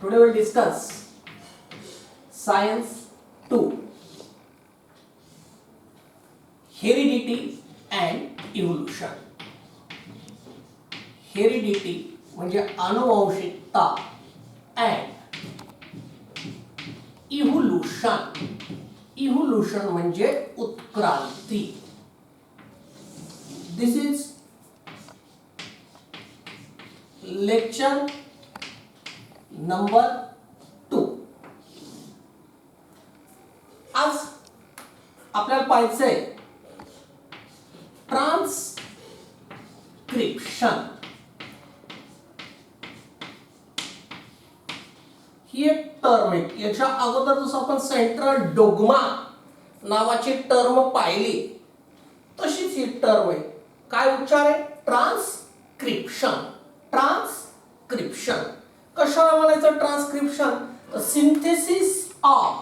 Today we'll discuss Science 2, Heredity and Evolution. Heredity म्हणजे आनुवंशिकता and Evolution म्हणजे उत्क्रांती. This is lecture number 2. आज आपल्याला पाहायचंय ट्रान्सक्रिप्शन. ही एक टर्म आहे. याच्या अगोदर जसं आपण सेंट्रल डोग्मा नावाची टर्म पाहिली तशीच ही टर्म आहे. काय उच्चार आहे? ट्रान्सक्रिप्शन. ट्रान्सक्रिप्शन कशाला म्हणायचं? Transcription the synthesis of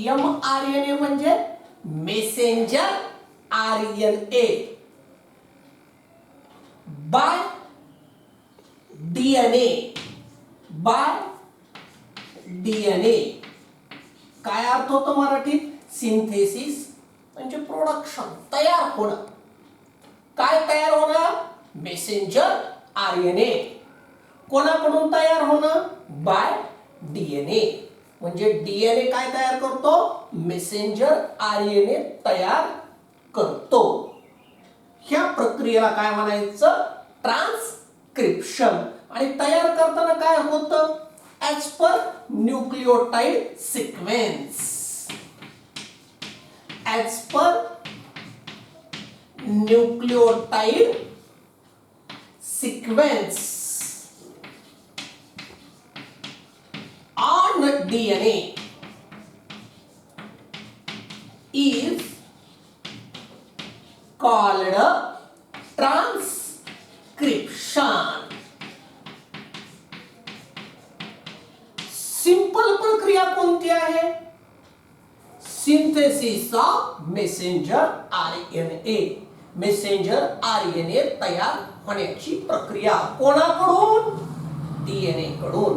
mRNA म्हणजे मेसेंजर RNA बाय DNA. काय अर्थ होतो मराठीत? सिंथेसिस म्हणजे प्रोडक्शन, तयार होणं. काय तयार होणं? Messenger RNA. कोणाकडून तयार होणं? Bye DNA. म्हणजे DNA काय तयार करतो? मेसेंजर RNA तयार करतो. ह्या प्रक्रियेला काय म्हणायचं? ट्रान्सक्रिप्शन. आणि तयार करताना काय होतं? As per nucleotide sequence. As per nucleotide sequence on DNA is called transcription. Simple प्रक्रिया कोणती आहे? Synthesis of messenger RNA. Messenger RNA तयार होण्याची प्रक्रिया कोणाकडून? DNA कडून.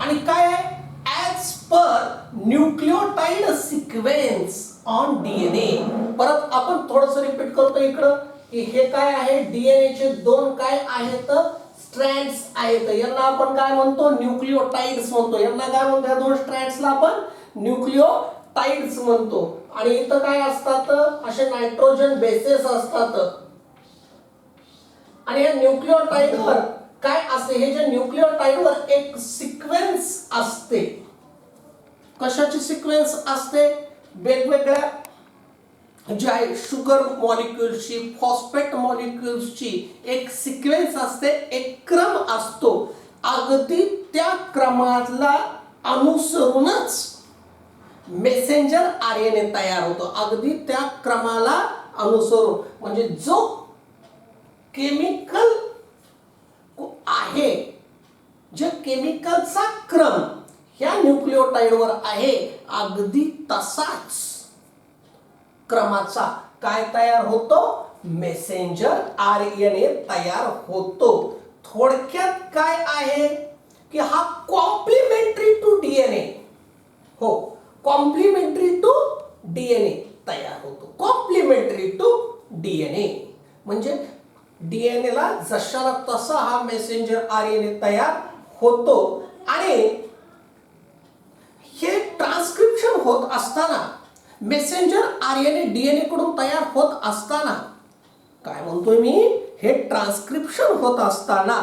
आणि काय आहे? As per nucleotide sequence on DNA. परत आपण थोडंसं रिपीट करतो इकडं की हे काय आहे? DNA चे दोन काय आहेत? स्ट्रँड्स आहेत. यांना आपण काय म्हणतो? न्यूक्लियोटाइड्स म्हणतो. यांना काय म्हणतो? या दोन स्ट्रँड्सला आपण न्यूक्लियोटाइड्स म्हणतो. आणि इथं काय असतात? असे नायट्रोजन बेसेस असतात. आणि या न्यूक्लियोटाइडवर काय असते? हे जे न्यूक्लियोटाइडवर एक सिक्वेन्स असते. कशाची सिक्वेन्स असते? वेगवेगळ्या जे आहे शुगर मॉलिक्युल्सची, फॉस्फेट मॉलिक्युल्सची एक सिक्वेन्स असते, एक क्रम असतो. अगदी त्या क्रमाला अनुसरूनच मेसेंजर RNA तयार होतो. अगदी त्या क्रमाला अनुसरून. म्हणजे जो केमिकल आहे, जे केमिकलचा क्रम ह्या न्यूक्लियोटाइडवर आहे, अगदी तसाच क्रमाचा काय तयार होतो? मेसेंजर RNA तयार होतो. थोडक्यात काय आहे की हा कॉम्प्लिमेंटरी टू DNA. हो, कॉम्प्लिमेंटरी टू DNA तयार होतो. कॉम्प्लिमेंटरी टू DNA म्हणजे DNA ला जशाला तसा हा मेसेंजर RNA तयार होतो. आणि हे ट्रान्सक्रिप्शन होत असताना, मेसेंजर RNA DNA कडून तयार होत असताना, काय म्हणतोय मी? हे ट्रान्सक्रिप्शन होत असताना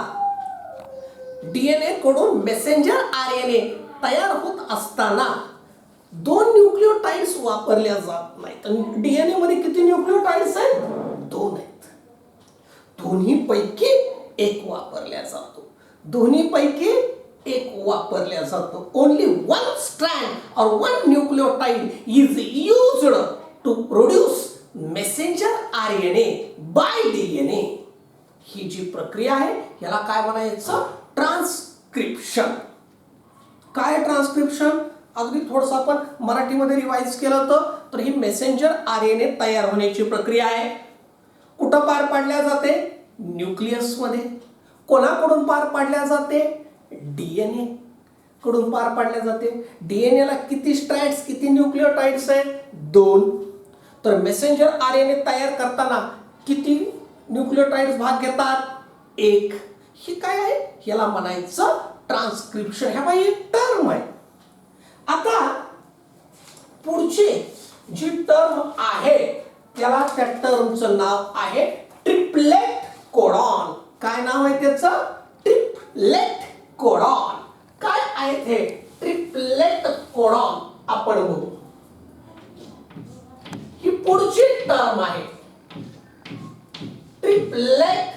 DNA कडून मेसेंजर RNA तयार होत असताना दोन न्यूक्लियोटाइड्स वापरल्या जात नाहीत. DNA मध्ये किती न्यूक्लियोटाइड्स आहेत? 2 आहेत. दोन्हीपैकी एक वापरल्या जातो. दोन्हीपैकी एक वापरल्या जातो. Only one strand or one nucleotide is used to produce messenger RNA by DNA. ही जी प्रक्रिया आहे याला काय म्हणायचं? ट्रान्सक्रिप्शन. काय ट्रान्सक्रिप्शन? अगदी थोडंसं आपण मराठीमध्ये रिवाइज केलं तर तर ही मेसेंजर आरएनए तयार होण्याची प्रक्रिया आहे. कुठं पार पाडल्या जाते? न्यूक्लियस मध्ये. कोणाकडून पार पाडल्या जाते? डीएनए कडून पार पाडल्या जाते. डीएनए ला किती स्ट्रँड्स, किती न्यूक्लियोटाइड्स आहेत? 2. तर मेसेंजर आरएनए तयार करताना किती न्यूक्लियोटाइड्स भाग घेतात? 1. हे काय आहे? याला म्हणायचं ट्रान्सक्रिप्शन. ह्या बाई एक टर्म आहे. आता पुढची जी टर्म आहे त्याला, त्या टर्मचं नाव आहे ट्रिपलेट कोडॉन. काय नाव आहे त्याचं? Triplet codon. काय आहे ते ट्रिपलेट कोडॉन? आपण बघू. ही पुढची टर्म आहे ट्रिपलेट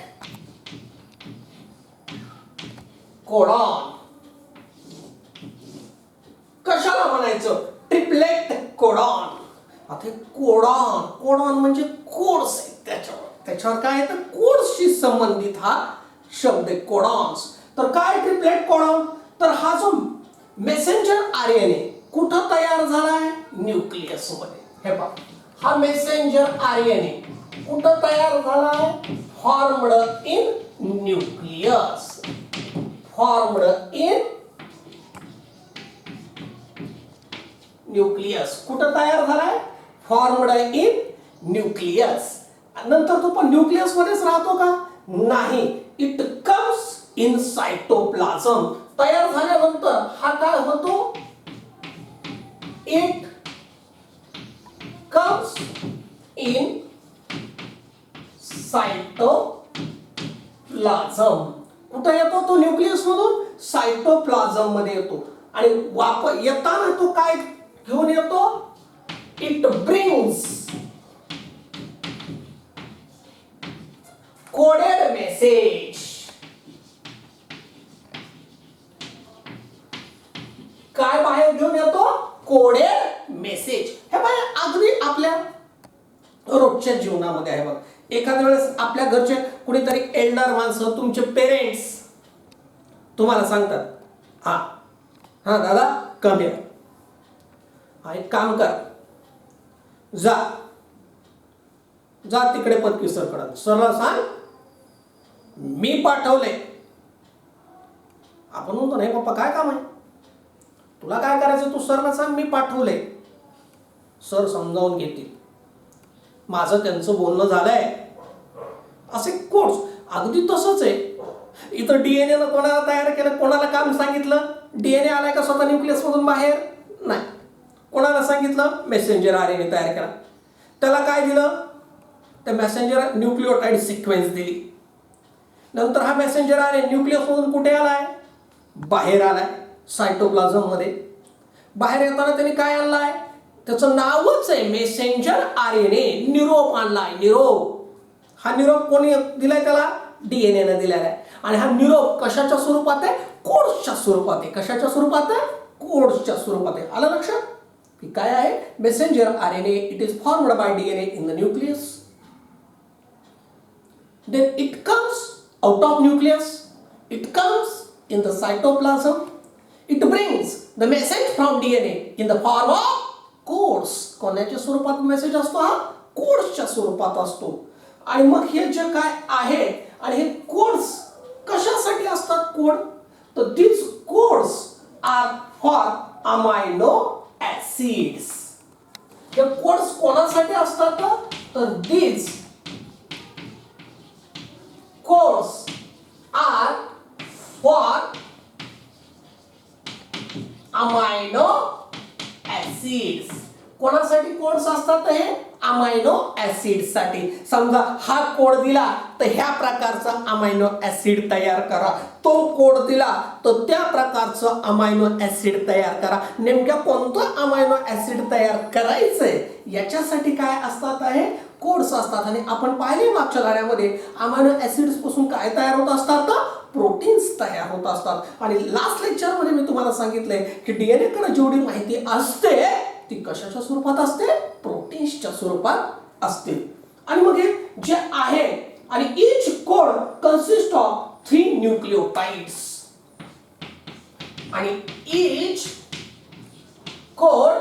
कोडॉन. कशाला म्हणायचं ट्रिपलेट कोडॉन? आता कोडॉन, कोडॉन म्हणजे कोड्स आहे. त्याच्यावर काय आहे तर कोड्सशी संबंधित हा शब्द आहे कोडॉन्स. तर काय ट्रिपलेट कोडॉन? तर हा जो मेसेंजर आरएनए कुठं तयार झालाय? न्यूक्लियस मध्ये. हे पहा, हा मेसेंजर आरएनए कुठं तयार झालाय? Formed in nucleus. Formed in nucleus. कुठं तयार झालाय? Formed in nucleus. नंतर तो पण न्यूक्लियस मध्येच राहतो का? नाही. It comes in cytoplasm. तयार झाल्यानंतर हा काय होतो? It comes in cytoplasm. कुठं येतो तो? न्यूक्लियस मधून सायटोप्लाझम मध्ये येतो. आणि येताना तो काय घेऊन येतो? It brings coded message. काय बाहेर घेऊन येतो? Coded message. हे बाहेर अगदी आपल्या रोजच्या जीवनामध्ये आहे बघ. एखाद्या वेळेस आपल्या घरचे कुणीतरी एल्डर माणसं, तुमचे पेरेंट्स तुम्हाला सांगतात, हा हा दादा कम या, एक काम कर, जा जा तिकडे पदवी सरकडे, सरला सांग मी पाठवले. आपण म्हणतो नाही पप्पा काय काम आहे, तुला काय करायचं तू सरला सांग मी पाठवले. सर समजावून घेतील. माझं त्यांचं बोलणं झालंय. असे कोर्स अगदी तसंच आहे. इथं डीएनए नं कोणाला तयार केलं, कोणाला काम सांगितलं? डीएनए आलाय का स्वतः न्यूक्लियस मधून बाहेर? नाही. कोणाला सांगितलं? मेसेंजर आरएनए तयार केला. त्याला काय दिलं? त्या मेसेंजर न्यूक्लियोटाइड सिक्वेन्स दिली. नंतर हा मेसेंजर आरएनए न्यूक्लियस मधून कुठे आलाय? बाहेर आलाय सायटोप्लाझम मध्ये. बाहेर येताना त्याने काय आणलाय? त्याचं नावच आहे मेसेंजर आरएनए. निरोप आणलाय. निरोप. हा निरोप कोणी दिलाय त्याला? डीएनए ने दिलेला आहे. आणि हा निरोप कशाच्या स्वरूपात आहे? कोड्सच्या स्वरूपात आहे. कशाच्या स्वरूपात आहे? कोड्सच्या स्वरूपात आहे. आलं लक्षात की काय आहे? Messenger RNA it is formed by DNA in the nucleus. Then it comes out of nucleus. It comes in the cytoplasm. It brings the message from DNA in the form of codes. कोणाच्या स्वरूपात message असतो? हा कोड्सच्या स्वरूपात असतो. आणि मग हे जे काय आहे, आणि हे कोड्स कशासाठी असतात? कोड तर these codes are for amino acids. हे कोड्स कोणासाठी असतात? तर these codes are for amino acids. कोणासाठी कोड्स असतात? हे अमायनो ऍसिड साठी. समजा हा कोड दिला तर ह्या प्रकारचा अमायनो ऍसिड तयार करा, तो कोड दिला तर त्या प्रकारचं अमायनो ऍसिड तयार करा. नेमक्या कोणतं अमायनो ऍसिड तयार करायचंय याच्यासाठी काय असतात? आहे कोड्स असतात. आणि आपण पाहिले मागच्या धड्यामध्ये अमायनो ऍसिड्स पासून काय तयार होत असतात? प्रोटीन्स तयार होत असतात. आणि लास्ट लेक्चर मध्ये मी तुम्हाला सांगितलंय की डीएनए कडे जेवढी माहिती असते ती कशाच्या स्वरूपात असते? प्रोटीन्सच्या स्वरूपात असते. आणि मग हे जे आहे, आणि each code consists of 3 nucleotides. आणि each code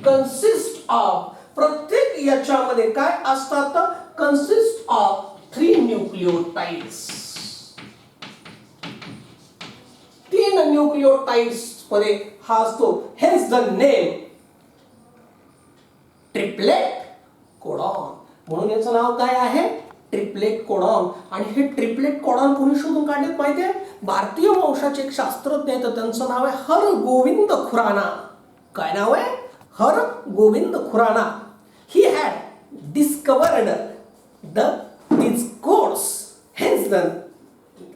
कन्सिस्ट ऑफ, प्रत्येक याच्यामध्ये काय असतात, कन्सिस्ट ऑफ 3 न्यूक्लियोटाइड्स. 3 न्यूक्लियोटाइड्स मध्ये हा असतो. हेच द नेम ट्रिपलेट कोडॉन. म्हणून याचं नाव काय आहे, ट्रिपलेट कोडॉन. आणि हे ट्रिपलेट कोडॉन कोणी शोधून काढलेत माहितीये, भारतीय वंशाचे एक शास्त्रज्ञ आहेत, त्यांचं नाव आहे हरगोविंद खुराना. काय नाव आहे, Hargovind Khurana. He had discovered these codes, hence then,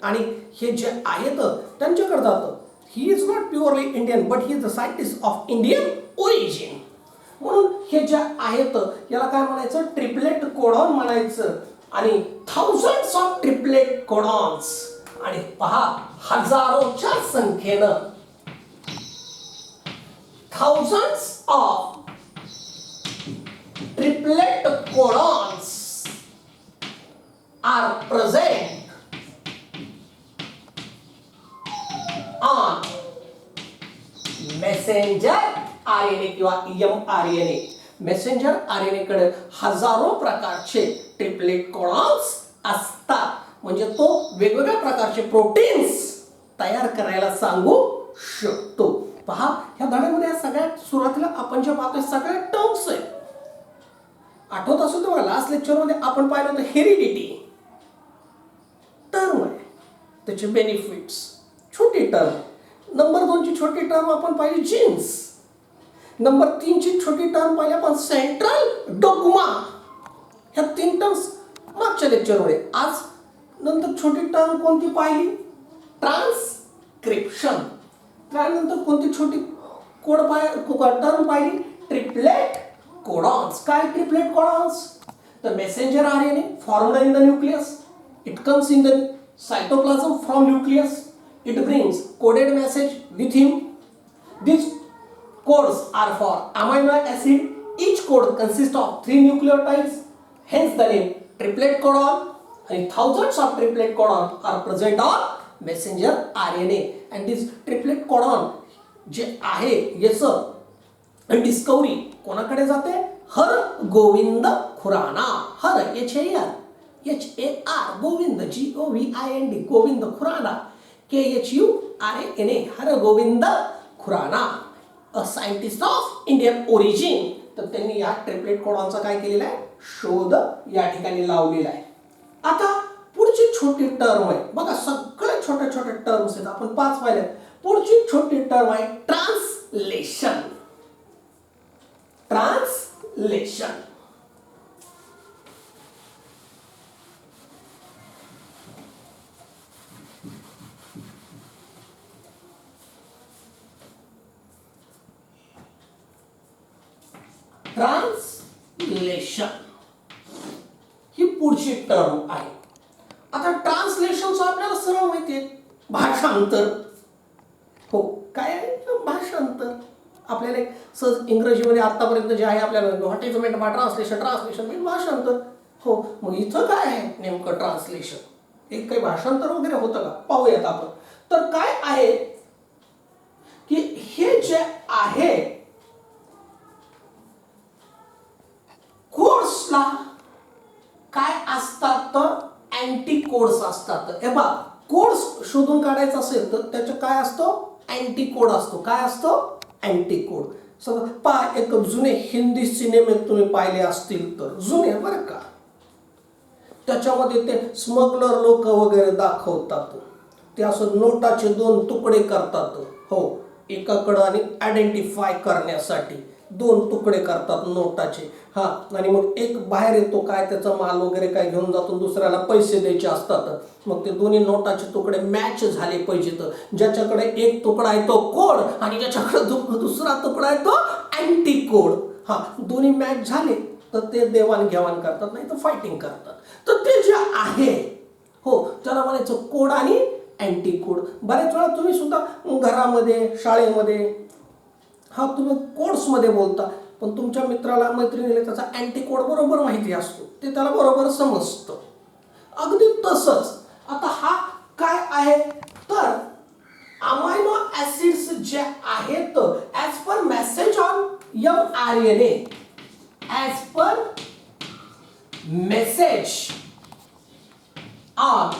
आणि हे जे आहेत त्यांच्याकडे जातं. He is not purely Indian but he is the scientist of Indian origin. म्हणून हे जे आहेत याला काय म्हणायचं, ट्रिपलेट कोडॉन म्हणायचं. आणि थाउजंड्स ऑफ ट्रिपलेट कोडॉन्स, आणि पहा हजारोच्या संख्येनं thousands of triplet codons are present on messenger RNA किंवा mRNA. मेसेंजर RNA कडे हजारो प्रकारचे ट्रिपलेट कोडॉन्स असतात. म्हणजे तो वेगवेगळ्या प्रकारचे प्रोटीन्स तयार करायला सांगू शकतो. पहा ह्या धड्यामध्ये सगळ्यात सुरुवातीला आपण जे पाहतोय सगळ्या टर्म्स आहेत. आठवत असो तुम्हाला लास्ट लेक्चर मध्ये आपण पाहिलं होतं हेरिडिटी टर्म आहे, त्याचे बेनिफिट्स, छोटी टर्म. नंबर 2 ची छोटी टर्म आपण पाहिली जीन्स. नंबर 3 ची छोटी टर्म पाहिली आपण सेंट्रल डोग्मा. ह्या 3 टर्म्स मागच्या लेक्चरमध्ये. आज नंतर छोटी टर्म कोणती पाहिली, ट्रान्सक्रिप्शन. त्यानंतर कोणती छोटी टर्म पाहिली, ट्रिपलेट कोडॉन्स. काय triplet codons, the messenger RNA formed in the nucleus. It comes in the cytoplasm from nucleus. It brings coded message with him. These codes are for amino acid. Each code consists of 3 nucleotides. Hence the name triplet codon. And thousands of triplet codon are present on messenger RNA. And this triplet codon जे आहे याचं discovery कोणाकडे जाते, Hargovind Khurana. Har HAR Govind GOVIND Govind Khurana. KHURANA Hargovind Khurana, a scientist of Indian origin. तर त्यांनी या triplet कोडॉनचा काय केलेला आहे, शोध या ठिकाणी लावलेला आहे. आता पुढची छोटी टर्म आहे बघा, सगळे छोटे छोटे टर्म्स आहेत, आपण 5 पाहिले. पुढची छोटी टर्म आहे ट्रान्सलेशन. ट्रान्सलेशन ट्रान्सलेशन ही पुढची टर्म आहे. आता ट्रान्सलेशनचं आपल्याला सरळ माहिती आहे, भाषांतर. हो काय आहे, भाषांतर. आपल्याला एक सहज इंग्रजीमध्ये आतापर्यंत जे आहे आपल्याला what is mean by translation, translation mean भाषांतर. हो मग इथं काय आहे नेमकं ट्रान्सलेशन, एक काही भाषांतर वगैरे होतं का, पाहूयात आपण. तर काय आहे की हे जे आहे कोड्सला काय असतात, तर अँटी कोड्स असतात. हे बघा कोड्स शोधून काढायचं असेल तर त्याचं काय असतो, अँटी कोड असतो. काय असतो, अँटी कोड. सगळं पहा, एक जुने हिंदी सिनेमे तुम्ही पाहिले असतील तर, जुने बरं का, त्याच्यामध्ये ते स्मगलर लोक वगैरे दाखवतात. ते असं नोटाचे 2 तुकडे करतात. हो एकाकडं आणि आयडेंटिफाय करण्यासाठी 2 तुकडे करतात नोटाचे. हा आणि मग एक बाहेर येतो काय त्याचा माल वगैरे काय घेऊन जातो, दुसऱ्याला पैसे द्यायचे असतात. मग ते दोन्ही नोटाचे तुकडे मॅच झाले पाहिजेत. ज्याच्याकडे एक तुकडा आहे तो कोड आणि ज्याच्याकडे दुसरा तुकडा आहे तो अँटी कोड. हा दोन्ही मॅच झाले तर ते देवाणघेवाण करतात, नाही तर फायटिंग करतात. तर ते जे आहे हो त्याला म्हणायचं कोड आणि अँटी कोड. बऱ्याच वेळा तुम्ही सुद्धा घरामध्ये शाळेमध्ये हा तुम्ही कोड्समध्ये बोलता, पण तुमच्या मित्राला मैत्रिणीला त्याचा अँटी कोड बरोबर माहिती असतो, ते त्याला बरोबर समजतं. अगदी तसंच आता हा काय आहे तर अमायनो ऍसिड्स जे आहेत as per message on mRNA as per message on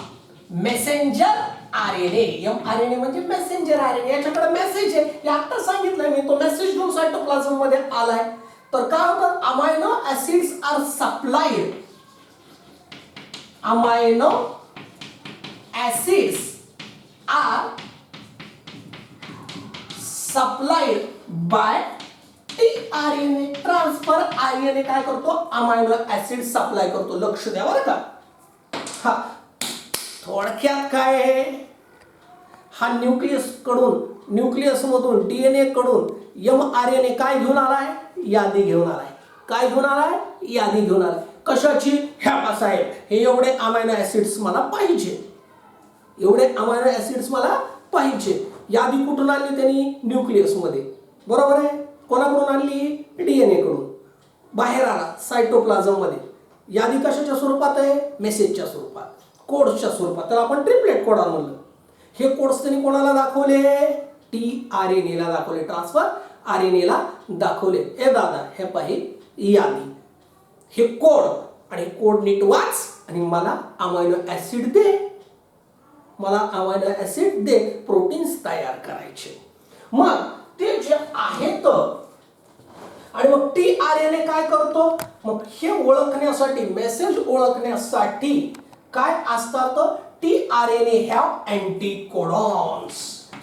messenger RNA. mRNA म्हणजे मेसेंजर RNA. याच्याकडे मेसेज आहे, हे आता सांगितलं मी, तो मेसेज घेऊन सायटोप्लाझम मध्ये आलाय. तर काय होतं, amino acids are supplied, amino acids are supplied by tRNA. Transfer RNA काय करतो, अमायनो ऍसिड सप्लाय करतो. लक्ष द्या बरं का. हा थोडक्यात काय आहे, हा न्यूक्लियस मधून डीएनए कडून mRNA काय घेऊन आलाय, यादी घेऊन आलाय. काय घेऊन आलाय, यादी घेऊन आलाय. कशाची, ह्या साहेब हे एवढे अमायनो ऍसिड्स मला पाहिजे, एवढे अमायनो ऍसिड्स मला पाहिजे. यादी कुठून आणली त्यांनी, न्यूक्लियस मध्ये, बरोबर आहे. कोणाकडून आणली, डीएनए कडून. बाहेर आला सायटोप्लाझम मध्ये. यादी कशाच्या स्वरूपात आहे, मेसेजच्या स्वरूपात, कोड्सच्या स्वरूपात. तर आपण ट्रिपलेट कोड म्हणलं. हे कोड्स त्यांनी कोणाला दाखवले, tRNA ला दाखवले, ट्रान्सफर RNA ला दाखवले. ए दादा हे पाहि यादी, हे कोड, आणि कोड नीट वाच आणि मला अमायनो ऍसिड दे, मला अमायनो ऍसिड दे, प्रोटीन्स तयार करायचे. मग ते जे आहेत, आणि मग tRNA काय करतो, मग हे ओळखण्यासाठी, मेसेज ओळखण्यासाठी काय असतात, tRNA हॅव अँटीकोडॉन्स.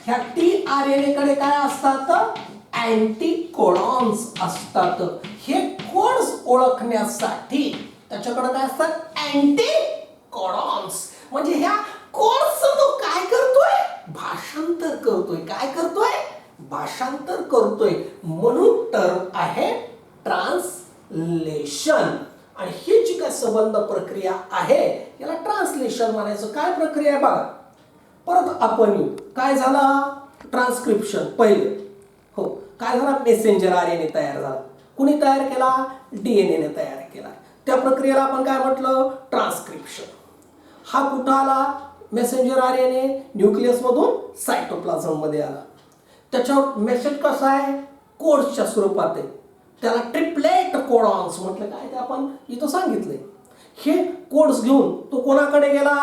ह्या tRNA कडे काय असतात, अँटीकोडॉन्स असतात. हे कोड्स ओळखण्यासाठी त्याच्याकडे काय असतात, अँटीकोडॉन्स. म्हणजे ह्या कोड्स तो काय करतोय, भाषांतर करतोय. काय करतोय, भाषांतर करतोय. म्हणून टर्म आहे ट्रान्सलेशन. आणि ही जी काय संबंध प्रक्रिया आहे याला ट्रान्सलेशन म्हणायचं. काय प्रक्रिया आहे बघा, परत आपण काय झाला, ट्रान्सक्रिप्शन पहिले, हो काय झाला, मेसेंजर RNA तयार झाला. कुणी तयार केला, डीएनए ने तयार केला. त्या प्रक्रियेला आपण काय म्हटलं, ट्रान्सक्रिप्शन. हा कुठं आला, मेसेंजर RNA न्यूक्लियस मधून सायटोप्लाझम मध्ये आला. त्याच्यावर मेसेज कसा आहे, कोड्सच्या स्वरूपात आहे. त्याला ट्रिपलेट कोडॉन्स म्हटलं. काय ते आपण इथं सांगितलंय. हे कोड्स घेऊन तो कोणाकडे गेला,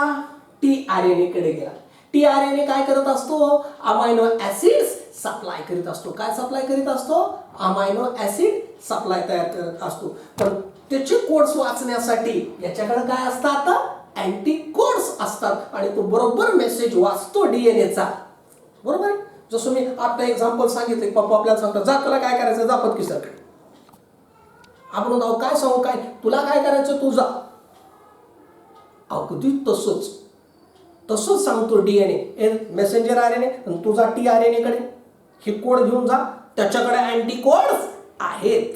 tRNA कडे गेला. tRNA काय करत असतो, अमायनो ऍसिड्स सप्लाय करीत असतो. काय सप्लाय करीत असतो, अमायनो ऍसिड सप्लाय तयार करत असतो. पण त्याचे कोड्स वाचण्यासाठी याच्याकडे काय असतात, अँटीकोड्स असतात. आणि तो बरोबर मेसेज वाचतो डीएनएचा, बरोबर. जसं मी आता एक्झाम्पल सांगितले, पप्पा आपल्याला सांगतात, जा तुला काय करायचं, जा पत्कीसाठी. आपण काय सांगू, काय तुला काय करायचं, तू जा. अगदी तसंच सांगतो डीएनए, मेसेंजर RNA, तुझा tRNA कडे हे कोड घेऊन जा, त्याच्याकडे अँटीकोड्स आहेत.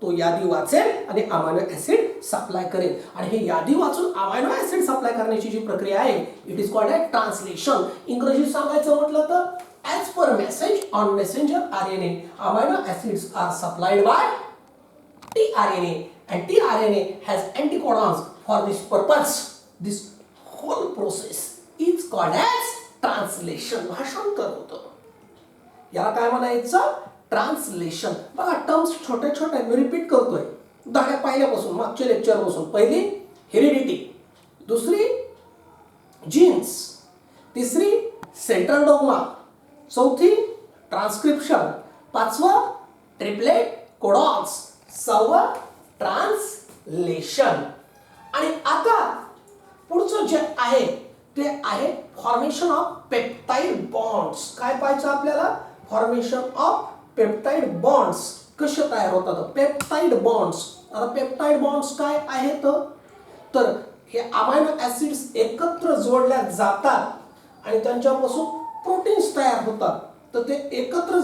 तो यादी वाचेल आणि अमायनो ऍसिड सप्लाय करेल. आणि हे यादी वाचून अमायनो ऍसिड सप्लाय करण्याची जी प्रक्रिया आहे, it is called a translation. इंग्रजीत सांगायचं म्हटलं तर, as per message on messenger RNA, amino acids are supplied by tRNA, and tRNA has anticodons for this purpose. This whole process is called as translation. भाषांतर होतं. याला काय म्हणायचं, translation. बघा टर्म्स छोटे छोटे मी रिपीट करतोय, धड्या पहिल्यापासून, मागच्या लेक्चर पासून. पहिली हेरिडिटी, दुसरी जीन्स, तिसरी सेंट्रल डोग्मा, चौथी ट्रान्सक्रिप्शन, पाचवं ट्रिपलेट कोडॉन्स, सहावं ट्रान्सलेशन. आणि आता पुढचं जे आहे ते आहे फॉर्मेशन ऑफ पेप्टाइड बॉन्ड्स. काय पाहायचं आपल्याला, फॉर्मेशन ऑफ पेप्टाइड बॉन्ड्स कसे तयार होतात, पेप्टाइड बॉन्ड्स. आता पेप्टाइड बॉन्ड्स काय आहेत, तर हे अमायनो ऍसिड्स एकत्र जोडल्या जातात आणि त्यांच्यापासून प्रोटीन्स तयार होतात. तर ते एकत्र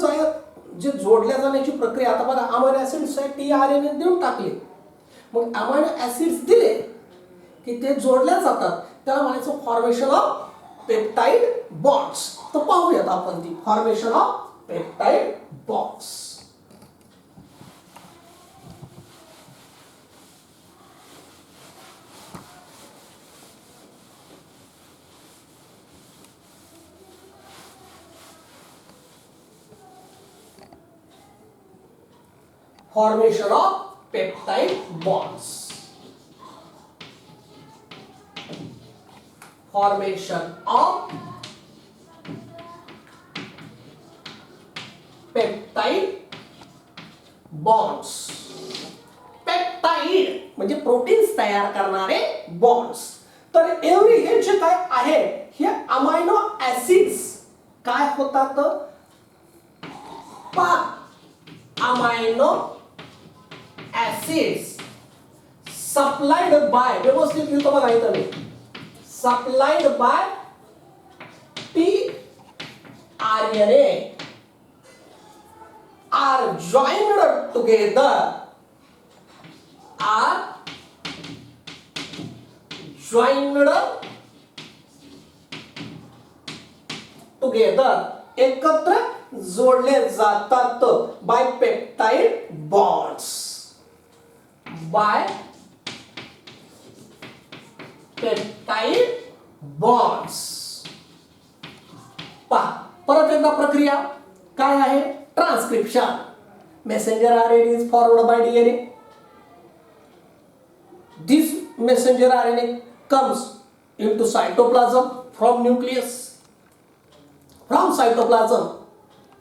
जे जोडल्या जाण्याची प्रक्रिया, आता बघा अमायनो ऍसिड्स tRNA देऊन टाकले, मग अमायनो ऍसिड्स दिले की ते जोडल्या जातात. त्याला म्हणायचं फॉर्मेशन ऑफ पेप्टाइड बॉन्ड्स. तर पाहूयात आपण ती formation of peptide bonds. Formation of peptide bonds. Formation of peptide bonds. Peptide म्हणजे प्रोटीन्स तयार करणारे बॉन्ड्स. तर एवढे हे जे काय आहे हे अमायनो ऍसिड्स काय होतात. अमायनो ऍसिड्स सप्लाइड बाय, व्यवस्थित लिहितो बघा इथं मी, supplied by tRNA are joined together, एकत्र जोडले जातात by peptide bonds. By peptide bonds. पहा परत एकदा प्रक्रिया काय आहे. Transcription. Messenger RNA is forwarded by DNA. This messenger RNA comes into cytoplasm from nucleus. From cytoplasm,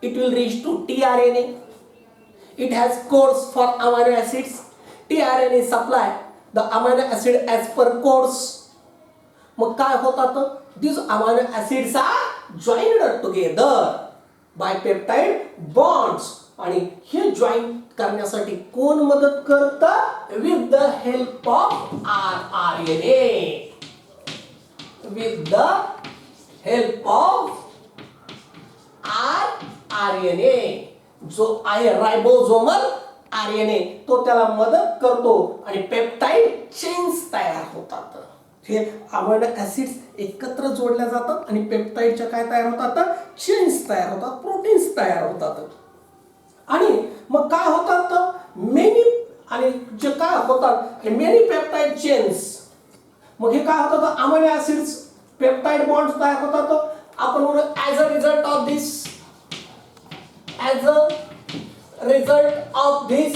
it will reach to tRNA. It has codes for amino acids. tRNA supply the amino acid as per codes. मग काय होतात. These amino acids are joined together by peptide bonds. आणि हे join करण्यासाठी कोण मदत करतं. With the help of rRNA. With the help of rRNA जो आहे रायबोसोमल RNA तो त्याला मदत करतो आणि पेप्टाइड चेन्स तयार होतात. हे अमायनो ऍसिड्स एकत्र जोडल्या जातात आणि पेप्टाइडच्या काय तयार होतात. चेन्स तयार होतात, प्रोटीन्स तयार होतात. आणि मग काय होतात. मेनी आणि जे काय होतात मेनी पेप्टाइड चेन्स. मग हे काय होतात. अमायनो ऍसिड्स पेप्टाइड बॉन्ड्स तयार होतात. आपण म्हणू as a result of this, as a result of this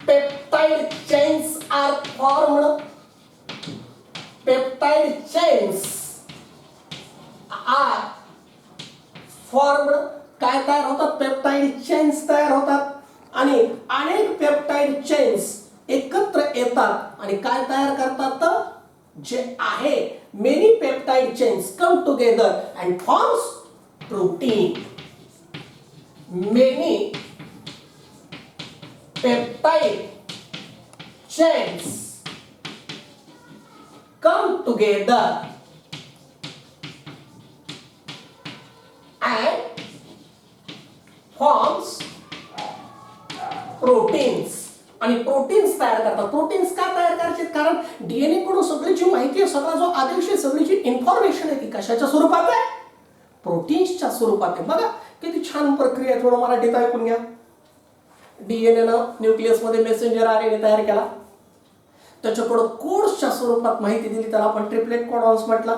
peptide chains are formed. Peptide chains are formed. काय तयार होतात. पेप्टाइड चेन्स तयार होतात आणि अनेक पेप्टाइड चेन्स एकत्र येतात आणि काय तयार करतात. जे आहे many peptide chains come together and forms protein. Many peptide chains come together and forms proteins. आणि प्रोटीन्स तयार करतात. प्रोटीन्स का तयार करायचे. कारण डीएनए कडून सगळी जी माहिती आहे, सगळा जो आदेश आहे, सगळी जी इन्फॉर्मेशन आहे ती कशाच्या स्वरूपात आहे. प्रोटीन्सच्या स्वरूपात आहे. बघा किती छान प्रक्रिया. थोडं मराठीत ऐकून घ्या. डीएनए न न्यूक्लियस मध्ये मेसेंजर RNA तयार केला. त्याच्याकडं कोड्सच्या स्वरूपात माहिती दिली, त्याला आपण ट्रिपलेट कोडॉन्स म्हटला.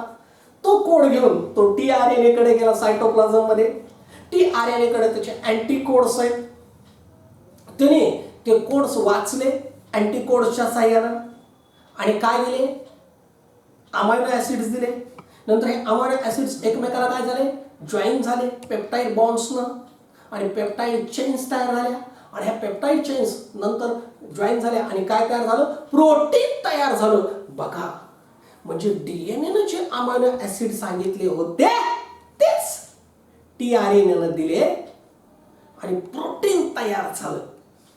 तो कोड घेऊन तो tRNA कडे गेला सायटोप्लाझम मध्ये. tRNA कडे त्याचे अँटी कोड्स आहेत. त्याने ते कोड्स वाचले अँटी कोड्सच्या साह्यानं आणि काय दिले. अमायनो ऍसिड्स दिले. नंतर हे अमायनो ऍसिड्स एकमेकाला काय झाले जॉईन झाले पेप्टाइड बॉन्ड्सनं आणि पेप्टाइड चेन्स तयार झाल्या आणि ह्या पेप्टाइड चेन्स नंतर जॉईन झाल्या आणि काय तयार झालं. प्रोटीन तयार झालं. बघा म्हणजे डीएनए ने जे अमायनो ऍसिड सांगितले होते तेच tRNA ने दिले आणि प्रोटीन तयार झालं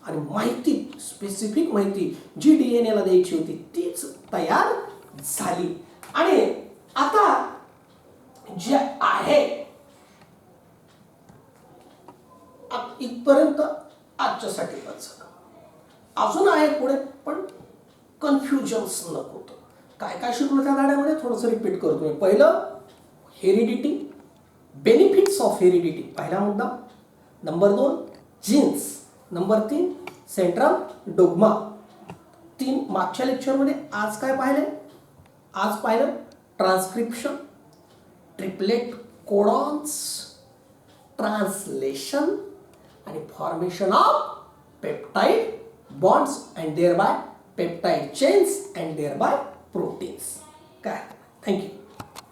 आणि माहिती स्पेसिफिक माहिती जी डीएनए ला द्यायची होती तीच तयार झाली. आणि आता जे आहे इथपर्यंत आजच्यासाठी बस. अजून आहे पुढे पण कन्फ्युजन्स नको. काय काय शिकलो त्या गाड्यामध्ये थोडंसं रिपीट करतो मी. पहिलं हेरिडिटी, बेनिफिट्स ऑफ हेरिडिटी पहिला मुद्दा. Number 2 genes. Number 3 central dogma. 3 मागच्या लेक्चरमध्ये आज काय पाहिले. आज पाहिलं ट्रान्सक्रिप्शन, ट्रिपलेट कोडॉन्स, ट्रान्सलेशन आणि formation of peptide bonds and thereby peptide chains and thereby proteins. काय थँक्यू.